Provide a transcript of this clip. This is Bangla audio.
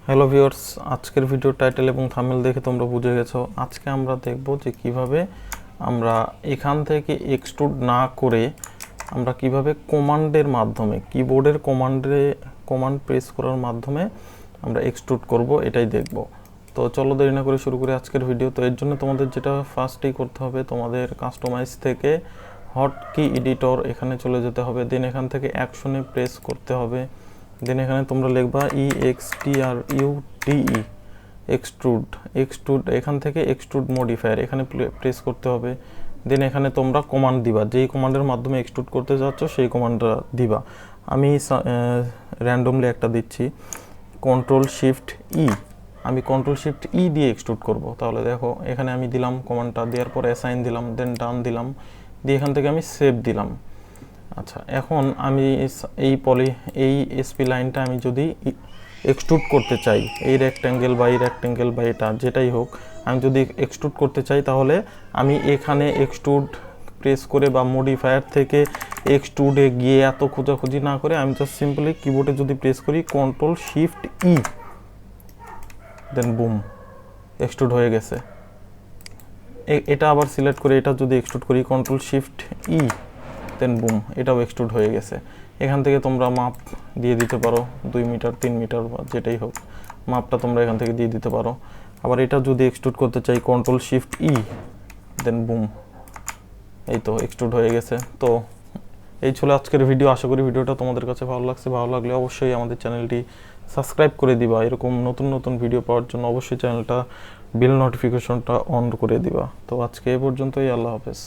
হ্যালো ভিউয়ার্স, আজকের ভিডিও টাইটেল এবং থাম্বনেল দেখে তোমরা বুঝে গেছো। আজকে আমরা দেখব যে কিভাবে আমরা এখান থেকে এক্সট্রুড না করে আমরা কিভাবে কমান্ডের মাধ্যমে কিবোর্ডের কমান্ড প্রেস করার মাধ্যমে আমরা এক্সট্রুড করব, এটাই দেখব। তো চলো দেরি না করে শুরু করি আজকের ভিডিও। তো এর জন্য তোমাদের যেটা ফার্স্টেই করতে হবে, তোমাদের কাস্টমাইজ থেকে হট কি এডিটর এখানে চলে যেতে হবে। দেন এখান থেকে অ্যাকশনে প্রেস করতে হবে। দেন এখানে তোমরা লিখবা EXTRUDE এক্সট্রুড। এখান থেকে এক্সট্রুড মডিফায়ার এখানে প্রেস করতে হবে। দেন এখানে তোমরা কমান্ড দিবা, যেই কমান্ডের মাধ্যমে এক্সট্রুড করতে যাচ্ছ সেই কমান্ডটা দিবা। আমি র্যান্ডমলি একটা দিচ্ছি, Ctrl+Shift+E। আমি Ctrl+Shift+E দিয়ে এক্সট্রুড করব। তাহলে দেখো এখানে আমি দিলাম কমান্ডটা, দেওয়ার পর অ্যাসাইন দিলাম, দেন ডান দিলাম, দিয়ে এখান থেকে আমি সেভ দিলাম। আচ্ছা, এখন আমি এই এসপি লাইনটা আমি যদি এক্সট্রুড করতে চাই, এই রেক্ট্যাঙ্গেল বা এটা যেটাই হোক, আমি যদি এক্সট্রুড করতে চাই তাহলে আমি এখানে এক্সট্রুড প্রেস করে বা মডিফায়ার থেকে এক্সট্রুডে গিয়ে এত খোঁজাখুঁজি না করে আমি জাস্ট সিম্পলি কিবোর্ডে যদি প্রেস করি Ctrl+Shift+E, দেন বুম, এক্সট্রুড হয়ে গেছে। এটা আবার সিলেক্ট করে এটা যদি এক্সট্রুড করি Ctrl+Shift+E, দেন বুম, এটাও এক্সট্রুড হয়ে গেছে। এখান থেকে তোমরা মাপ দিয়ে দিতে পারো, 2 মিটার 3 মিটার বা যেটাই হোক, মাপটা তোমরা এখান থেকে দিয়ে দিতে পারো। আবার এটা যদি এক্সট্রুড করতে চাই Ctrl+Shift+E, দেন বুম, এই তো এক্সট্রুড হয়ে গেছে। তো এই ছিল আজকের ভিডিও। আশা করি ভিডিওটা তোমাদের কাছে ভালো লাগছে। ভালো লাগলে অবশ্যই আমাদের চ্যানেলটি সাবস্ক্রাইব করে দিবা। এরকম নতুন নতুন ভিডিও পাওয়ার জন্য অবশ্যই চ্যানেলটা বেল নোটিফিকেশনটা অন করে দিবা। তো আজকে এ পর্যন্তই, আল্লাহ হাফেজ।